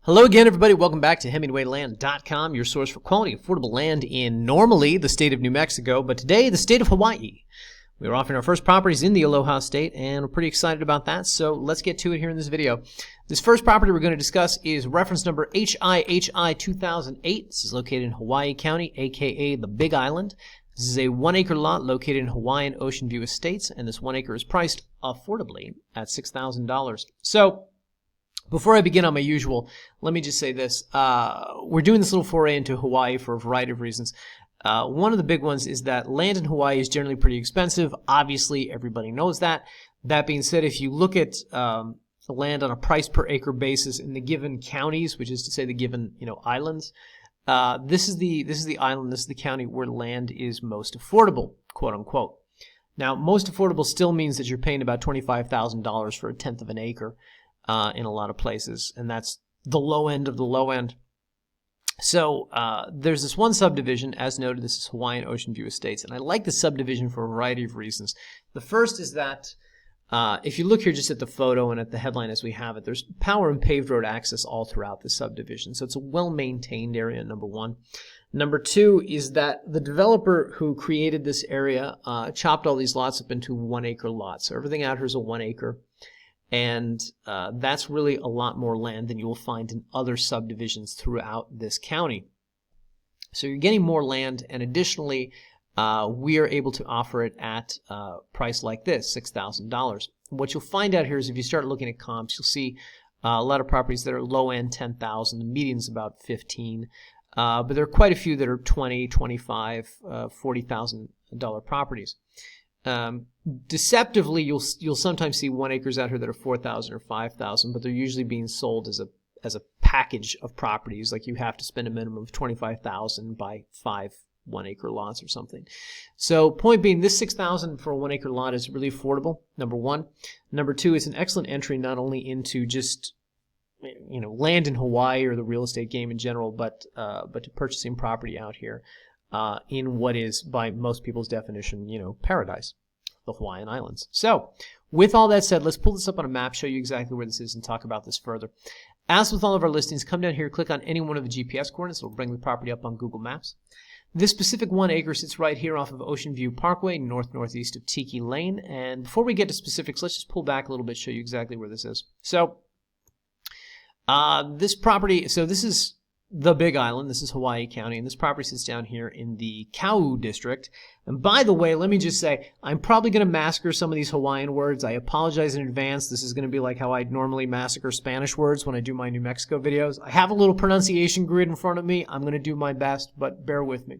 Hello again, everybody. Welcome back to HemingwayLand.com, your source for quality, affordable land in normally the state of New Mexico, but today the state of Hawaii. We are offering our first properties in the Aloha State, and we're pretty excited about that, so let's get to it here in this video. This first property we're going to discuss is reference number HIHI 2008. This is located in Hawaii County, aka the Big Island. This is a 1 acre lot located in Hawaiian Ocean View Estates, and this 1 acre is priced affordably at $6,000. So, before I begin on my usual, let me just say this. We're doing this little foray into Hawaii for a variety of reasons. One of the big ones is that land in Hawaii is generally pretty expensive. Obviously, everybody knows that. That being said, if you look at the land on a price per acre basis in the given counties, which is to say the given islands, this is the island, this is the county where land is most affordable, quote unquote. Now, most affordable still means that you're paying about $25,000 for a tenth of an acre. In a lot of places, and that's the low end of the low end. So there's this one subdivision, as noted, this is Hawaiian Ocean View Estates, and I like the subdivision for a variety of reasons. The first is that if you look here just at the photo and at the headline as we have it, there's power and paved road access all throughout the subdivision, so it's a well-maintained area, number one. Number two is that the developer who created this area chopped all these lots up into 1 acre lots, so everything out here is a 1 acre. And that's really a lot more land than you will find in other subdivisions throughout this county. So you're getting more land, and additionally, we are able to offer it at a price like this, $6,000. What you'll find out here is if you start looking at comps, you'll see a lot of properties that are low end $10,000, the median's about $15,000, but there are quite a few that are $20,000, $25,000, $40,000 properties. Deceptively, you'll sometimes see 1 acres out here that are $4,000 or $5,000, but they're usually being sold as a package of properties. Like you have to spend a minimum of $25,000 by 5 1 acre lots or something. So, point being, this $6,000 for a 1 acre lot is really affordable. Number one. Number two, it's an excellent entry not only into just land in Hawaii or the real estate game in general, but to purchasing property out here. In what is, by most people's definition, paradise, the Hawaiian Islands. So, with all that said, let's pull this up on a map, show you exactly where this is, and talk about this further. As with all of our listings, come down here, click on any one of the GPS coordinates. It'll bring the property up on Google Maps. This specific 1 acre sits right here off of Ocean View Parkway, north-northeast of Tiki Lane. And before we get to specifics, let's just pull back a little bit, show you exactly where this is. So, this property, this is the Big Island. This is Hawaii County, and this property sits down here in the Kau district. And by the way, let me just say, I'm probably going to massacre some of these Hawaiian words. I apologize in advance. This is going to be like how I normally massacre Spanish words when I do my New Mexico videos. I have a little pronunciation grid in front of me. I'm going to do my best, but bear with me.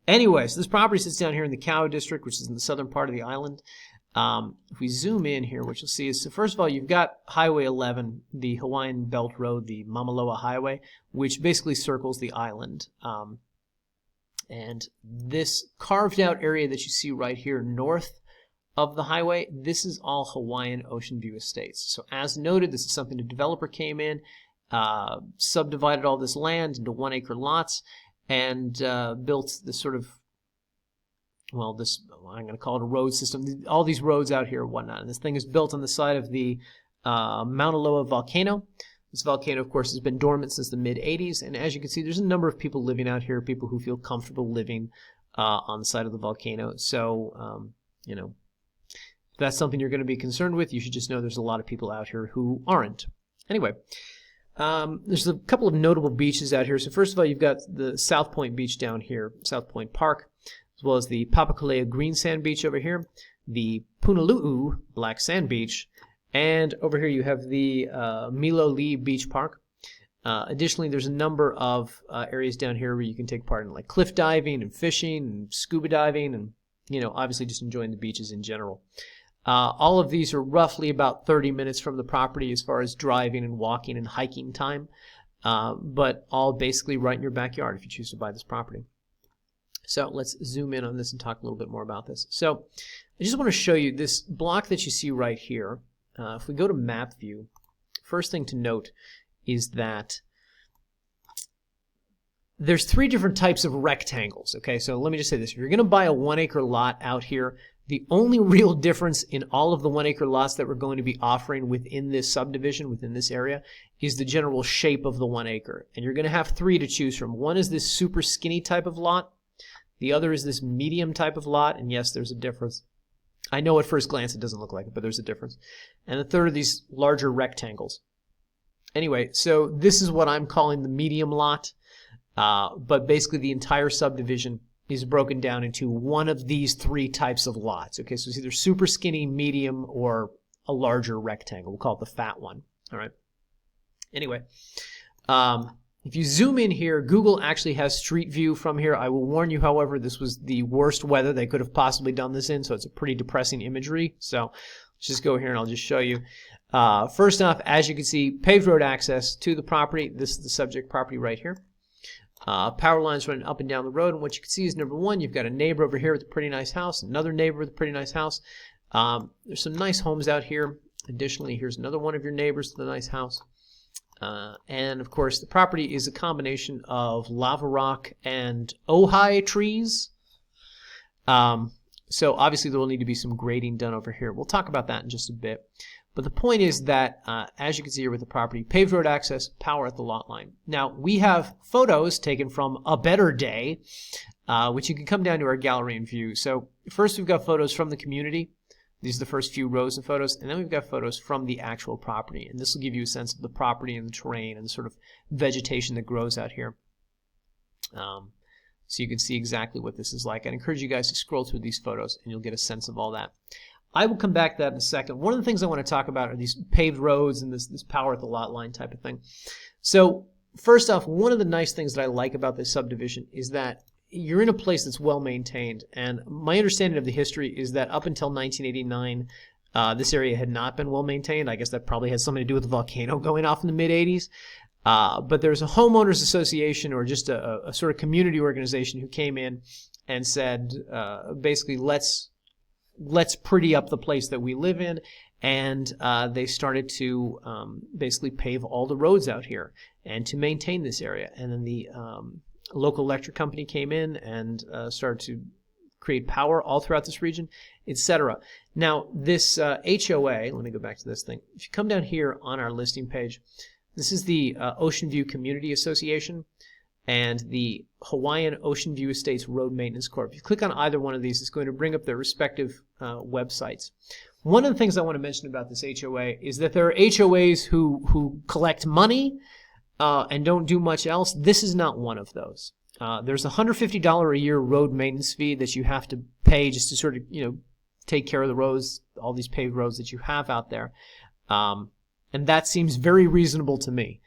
Anyway, so this property sits down here in the Kau district, which is in the southern part of the island. If we zoom in here, what you'll see is, so first of all, you've got Highway 11, the Hawaiian Belt Road, the Mamalahoa Highway, which basically circles the island. And this carved out area that you see right here north of the highway, this is all Hawaiian Ocean View Estates. So as noted, this is something the developer came in, subdivided all this land into 1 acre lots, and built this sort of, I'm going to call it a road system. All these roads out here and whatnot. And this thing is built on the side of the Mauna Loa volcano. This volcano, of course, has been dormant since the mid-'80s. And as you can see, there's a number of people living out here, people who feel comfortable living on the side of the volcano. So, if that's something you're going to be concerned with, you should just know there's a lot of people out here who aren't. Anyway, there's a couple of notable beaches out here. So first of all, you've got the South Point Beach down here, South Point Park, as well as the Papakolea Green Sand Beach over here, the Punalu'u Black Sand Beach, and over here you have the Milo Lee Beach Park. Additionally, there's a number of areas down here where you can take part in like cliff diving and fishing and scuba diving and, obviously just enjoying the beaches in general. All of these are roughly about 30 minutes from the property as far as driving and walking and hiking time, but all basically right in your backyard if you choose to buy this property. So let's zoom in on this and talk a little bit more about this. So I just want to show you this block that you see right here. If we go to map view, first thing to note is that there's 3 different types of rectangles. Okay, so let me just say this. If you're going to buy a 1 acre lot out here, The only real difference in all of the 1 acre lots that we're going to be offering within this subdivision, within this area, is the general shape of the 1 acre. And you're going to have 3 to choose from. One is this super skinny type of lot. The other is this medium type of lot. And yes, there's a difference. I know at first glance it doesn't look like it, but there's a difference. And the third are these larger rectangles. Anyway, so this is what I'm calling the medium lot. But basically the entire subdivision is broken down into one of these 3 types of lots. Okay, so it's either super skinny, medium, or a larger rectangle. We'll call it the fat one. All right. Anyway, if you zoom in here, Google actually has Street View from here. I will warn you, however, this was the worst weather they could have possibly done this in, so it's a pretty depressing imagery. So let's just go here and I'll just show you. First off, as you can see, paved road access to the property. This is the subject property right here. Power lines running up and down the road, and what you can see is, number one, you've got a neighbor over here with a pretty nice house, another neighbor with a pretty nice house. There's some nice homes out here. Additionally, here's another one of your neighbors with a nice house. And of course, the property is a combination of lava rock and ohi'a trees. So obviously there will need to be some grading done over here. We'll talk about that in just a bit. But the point is that, as you can see here with the property, paved road access, power at the lot line. Now, we have photos taken from a better day, which you can come down to our gallery and view. So first we've got photos from the community. These are the first few rows of photos. And then we've got photos from the actual property. And this will give you a sense of the property and the terrain and the sort of vegetation that grows out here. So you can see exactly what this is like. I'd encourage you guys to scroll through these photos and you'll get a sense of all that. I will come back to that in a second. One of the things I want to talk about are these paved roads and this power at the lot line type of thing. So first off, one of the nice things that I like about this subdivision is that you're in a place that's well maintained. And my understanding of the history is that up until 1989, this area had not been well maintained. I guess that probably has something to do with the volcano going off in the mid-'80s. But there's a homeowners association or just a sort of community organization who came in and said, basically, let's pretty up the place that we live in, and they started to basically pave all the roads out here and to maintain this area. And then the local electric company came in and started to create power all throughout this region, etc. Now, this HOA, let me go back to this thing. If you come down here on our listing page, this is the Ocean View Community Association and the Hawaiian Ocean View Estates Road Maintenance Corp. If you click on either one of these, it's going to bring up their respective websites. One of the things I want to mention about this HOA is that there are HOAs who collect money and don't do much else. This is not one of those. There's a $150 a year road maintenance fee that you have to pay just to sort of, take care of the roads, all these paved roads that you have out there. And that seems very reasonable to me.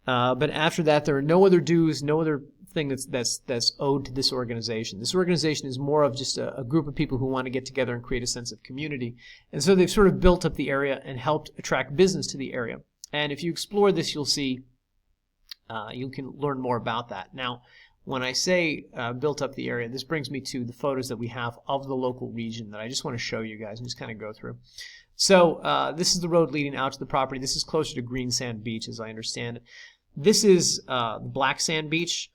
But after that, there are no other dues, no other thing that's owed to this organization. This organization is more of just a group of people who want to get together and create a sense of community. And so they've sort of built up the area and helped attract business to the area. And if you explore this, you'll see, you can learn more about that. Now, when I say built up the area, this brings me to the photos that we have of the local region that I just want to show you guys and just kind of go through. So this is the road leading out to the property. This is closer to Green Sand Beach, as I understand it. This is the Black Sand Beach.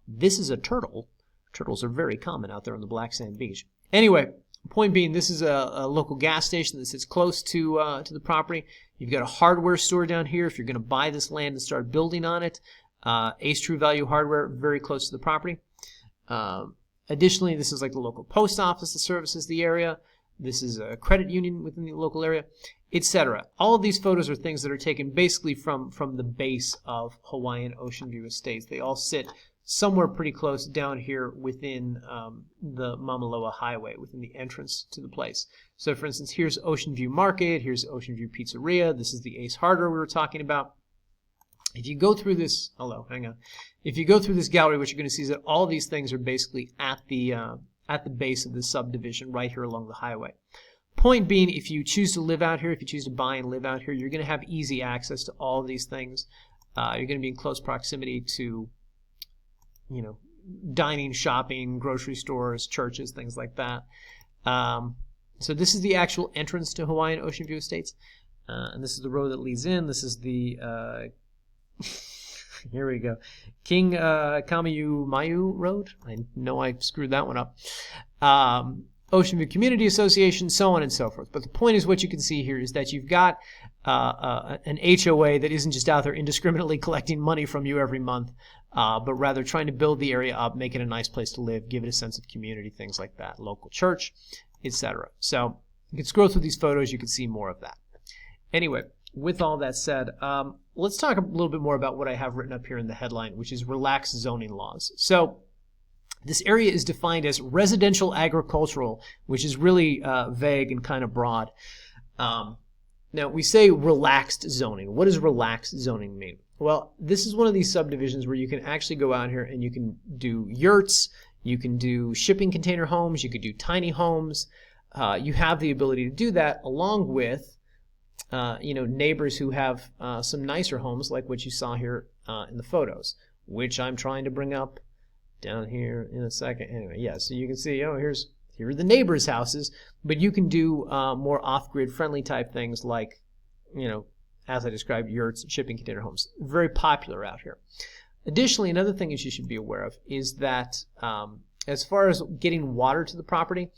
This is a turtle. Turtles are very common out there on the Black Sand Beach. Anyway, point being, this is a local gas station that sits close to the property. You've got a hardware store down here if you're going to buy this land and start building on it. Ace True Value Hardware, very close to the property. Additionally, this is like the local post office that services the area. This is a credit union within the local area, etc. All of these photos are things that are taken basically from the base of Hawaiian Ocean View Estates. They all sit somewhere pretty close down here within the Mamalahoa Highway, within the entrance to the place. So, for instance, here's Ocean View Market, here's Ocean View Pizzeria, this is the Ace Hardware we were talking about. If you go through this, If you go through this gallery, what you're going to see is that all these things are basically at the base of the subdivision right here along the highway. Point being, if you choose to live out here, if you choose to buy and live out here, you're going to have easy access to all of these things. You're going to be in close proximity to, dining, shopping, grocery stores, churches, things like that. So this is the actual entrance to Hawaiian Ocean View Estates. And this is the road that leads in. This is the, here we go, King Kamiu Mayu Road. I know I screwed that one up. Ocean View Community Association, so on and so forth. But the point is, what you can see here is that you've got an HOA that isn't just out there indiscriminately collecting money from you every month, but rather trying to build the area up, make it a nice place to live, give it a sense of community, things like that, local church, etc. So you can scroll through these photos, you can see more of that. Anyway, with all that said, let's talk a little bit more about what I have written up here in the headline, which is relaxed zoning laws. So this area is defined as residential agricultural, which is really vague and kind of broad. Now, we say relaxed zoning. What does relaxed zoning mean? Well, this is one of these subdivisions where you can actually go out here and you can do yurts, you can do shipping container homes, you could do tiny homes. You have the ability to do that along with neighbors who have some nicer homes like what you saw here in the photos, which I'm trying to bring up down here in a second. Anyway, yeah, so you can see, here are the neighbors' houses, but you can do more off-grid friendly type things like, as I described, yurts and shipping container homes. Very popular out here. Additionally, another thing that you should be aware of is that as far as getting water to the property,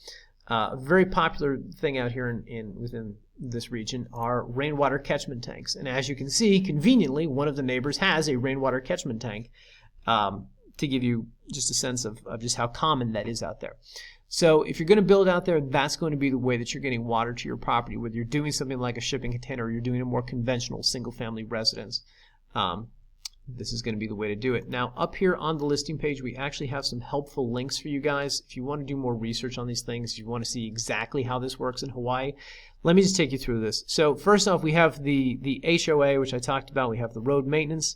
a very popular thing out here within this region are rainwater catchment tanks. And as you can see, conveniently, one of the neighbors has a rainwater catchment tank, to give you just a sense of just how common that is out there. So if you're going to build out there, that's going to be the way that you're getting water to your property, whether you're doing something like a shipping container or you're doing a more conventional single-family residence. This is going to be the way to do it. Now, up here on the listing page, we actually have some helpful links for you guys. If you want to do more research on these things, if you want to see exactly how this works in Hawaii, let me just take you through this. So first off, we have the HOA, which I talked about. We have the road maintenance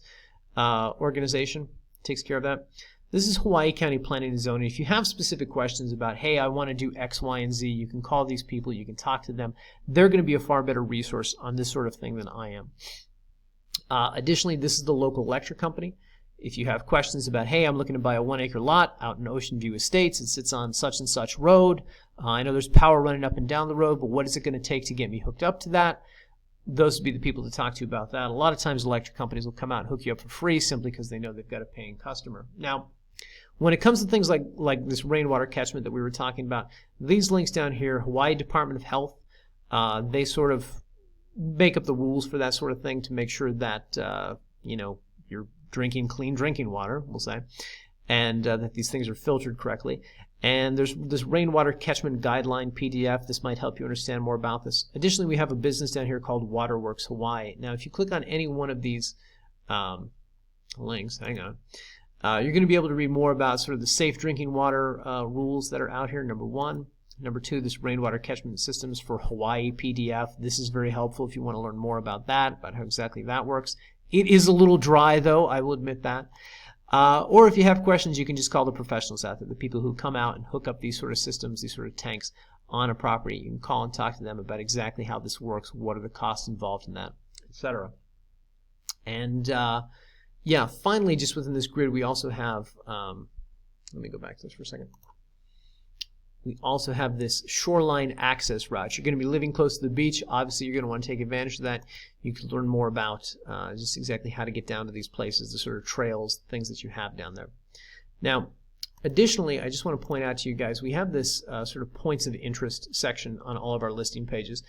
organization. Takes care of that. This is Hawaii County Planning and Zoning. If you have specific questions about, hey, I want to do X, Y, and Z, you can call these people, you can talk to them. They're going to be a far better resource on this sort of thing than I am. Additionally, this is the local electric company. If you have questions about, hey, I'm looking to buy a 1-acre lot out in Ocean View Estates, it sits on such and such road. I know there's power running up and down the road, but what is it going to take to get me hooked up to that? Those would be the people to talk to about that. A lot of times electric companies will come out and hook you up for free simply because they know they've got a paying customer. Now, when it comes to things like this rainwater catchment that we were talking about, these links down here, Hawaii Department of Health, they sort of make up the rules for that sort of thing to make sure that you're drinking clean drinking water, we'll say, and that these things are filtered correctly. And there's this rainwater catchment guideline PDF. This might help you understand more about this. Additionally, we have a business down here called Waterworks Hawaii. Now, if you click on any one of these links, hang on, you're going to be able to read more about sort of the safe drinking water rules that are out here, number one. Number two, this rainwater catchment systems for Hawaii PDF. This is very helpful if you want to learn more about that, about how exactly that works. It is a little dry, though, I will admit that. Or if you have questions, you can just call the professionals out there, the people who come out and hook up these sort of systems, these sort of tanks on a property. You can call and talk to them about exactly how this works, what are the costs involved in that, etc. And yeah, finally, just within this grid, we also have, let me go back to this for a second. We also have this shoreline access route. You're going to be living close to the beach. Obviously, you're going to want to take advantage of that. You can learn more about just exactly how to get down to these places, the sort of trails, things that you have down there. Now, additionally, I just want to point out to you guys, we have this sort of points of interest section on all of our listing pages.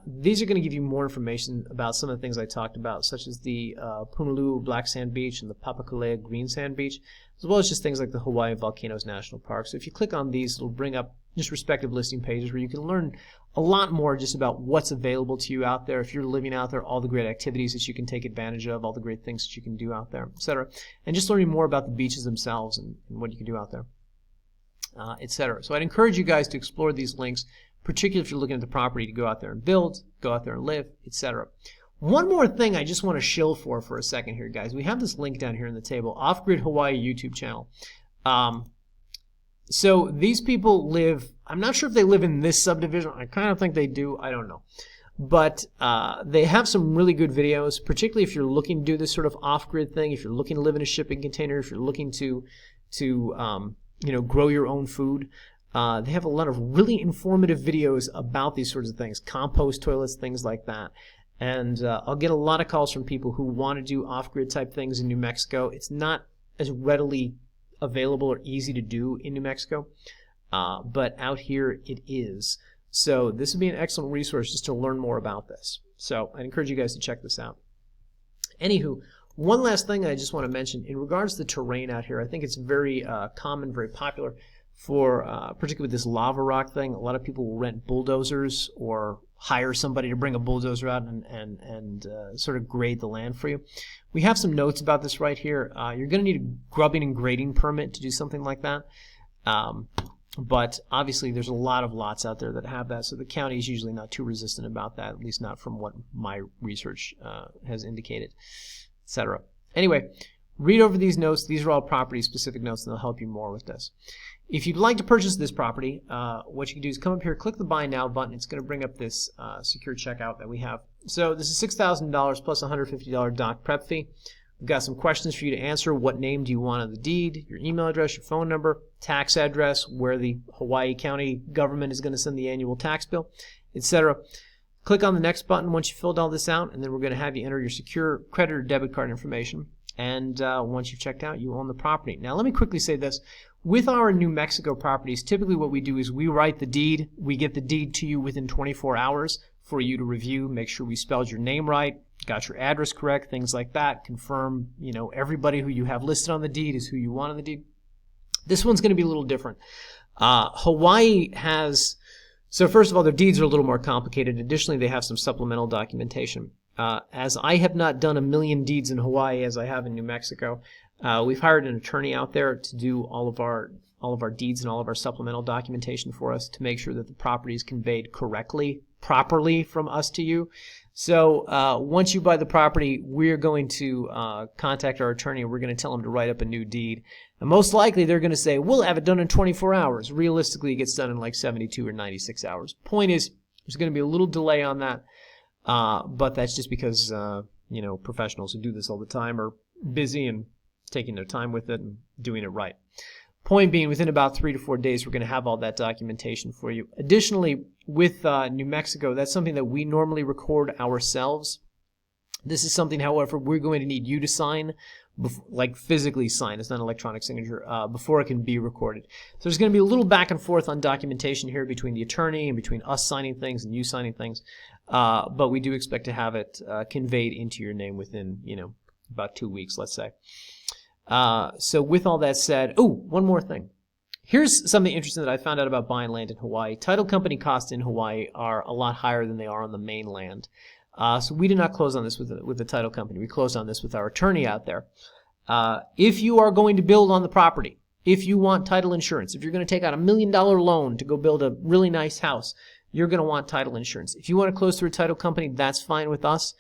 These are going to give you more information about some of the things I talked about, such as the Punaluu Black Sand Beach and the Papakolea Green Sand Beach, as well as just things like the Hawaii Volcanoes National Park. So if you click on these, it'll bring up just respective listing pages where you can learn a lot more just about what's available to you out there. If you're living out there, all the great activities that you can take advantage of, all the great things that you can do out there, etc. And just learning more about the beaches themselves and what you can do out there, etc. So I'd encourage you guys to explore these links, particularly if you're looking at the property to go out there and build, go out there and live, etc. One more thing I just want to shill for a second here, guys. We have this link down here in the table, Off-Grid Hawaii YouTube channel. So these people live, I'm not sure if they live in this subdivision. I kind of think they do. I don't know. But they have some really good videos, particularly if you're looking to do this sort of off-grid thing, if you're looking to live in a shipping container, if you're looking to grow your own food. They have a lot of really informative videos about these sorts of things, compost toilets, things like that. And I'll get a lot of calls from people who want to do off-grid type things in New Mexico. It's not as readily available or easy to do in New Mexico. but out here it is. So this would be an excellent resource just to learn more about this. So I encourage you guys to check this out. Anywho, one last thing I just want to mention in regards to the terrain out here. I think it's very common, very popular for particularly with this lava rock thing. A lot of people will rent bulldozers or hire somebody to bring a bulldozer out and sort of grade the land for you. We have some notes about this right here. You're going to need a grubbing and grading permit to do something like that. But obviously there's a lot of lots out there that have that, so the county is usually not too resistant about that, at least not from what my research has indicated, etc. Anyway, read over these notes. These are all property-specific notes, and they'll help you more with this. If you'd like to purchase this property, what you can do is come up here, click the Buy Now button. It's going to bring up this secure checkout that we have. So this is $6,000 plus a $150 doc prep fee. We've got some questions for you to answer. What name do you want on the deed? Your email address, your phone number, tax address, where the Hawaii County government is going to send the annual tax bill, etc. Click on the next button once you've filled all this out, and then we're going to have you enter your secure credit or debit card information. And once you've checked out, you own the property. Now, let me quickly say this. With our New Mexico properties, typically what we do is we write the deed. We get the deed to you within 24 hours for you to review, make sure we spelled your name right, got your address correct, things like that, confirm, you know, everybody who you have listed on the deed is who you want on the deed. This one's going to be a little different. Hawaii has, so first of all, their deeds are a little more complicated. Additionally, they have some supplemental documentation. As I have not done a million deeds in Hawaii as I have in New Mexico, we've hired an attorney out there to do all of our deeds and all of our supplemental documentation for us to make sure that the property is conveyed correctly, properly from us to you. So once you buy the property, we're going to contact our attorney and we're going to tell them to write up a new deed. And most likely they're going to say, we'll have it done in 24 hours. Realistically, it gets done in like 72 or 96 hours. Point is, there's going to be a little delay on that, but that's just because you know, professionals who do this all the time are busy and taking their time with it and doing it right. Point being, within about 3 to 4 days, we're going to have all that documentation for you. Additionally, with New Mexico, that's something that we normally record ourselves. This is something, however, we're going to need you to sign, like physically sign. It's not an electronic signature, before it can be recorded. So there's going to be a little back and forth on documentation here between the attorney and between us signing things and you signing things. But we do expect to have it conveyed into your name within, you know, about 2 weeks, let's say. So with all that said, one more thing. Here's something interesting that I found out about buying land in Hawaii. Title company costs in Hawaii are a lot higher than they are on the mainland. So we did not close on this with the title company. We closed on this with our attorney out there. If you are going to build on the property, if you want title insurance, if you're going to take out $1 million loan to go build a really nice house, you're going to want title insurance. If you want to close through a title company, that's fine with us.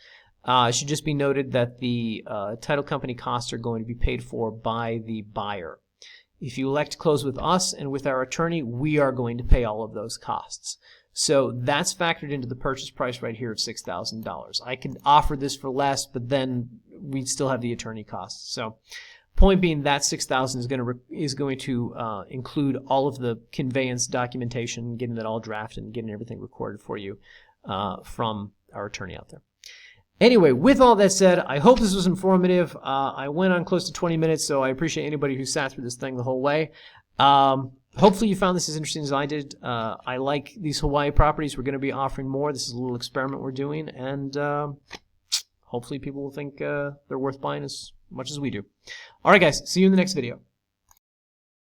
It should just be noted that the title company costs are going to be paid for by the buyer. If you elect to close with us and with our attorney, we are going to pay all of those costs. So that's factored into the purchase price right here of $6,000. I can offer this for less, but then we'd still have the attorney costs. So point being, that $6,000 is going to include all of the conveyance documentation, getting that all drafted and getting everything recorded for you from our attorney out there. Anyway, with all that said, I hope this was informative. I went on close to 20 minutes, so I appreciate anybody who sat through this thing the whole way. Hopefully you found this as interesting as I did. I like these Hawaii properties. We're going to be offering more. This is a little experiment we're doing, and hopefully people will think they're worth buying as much as we do. All right, guys. See you in the next video.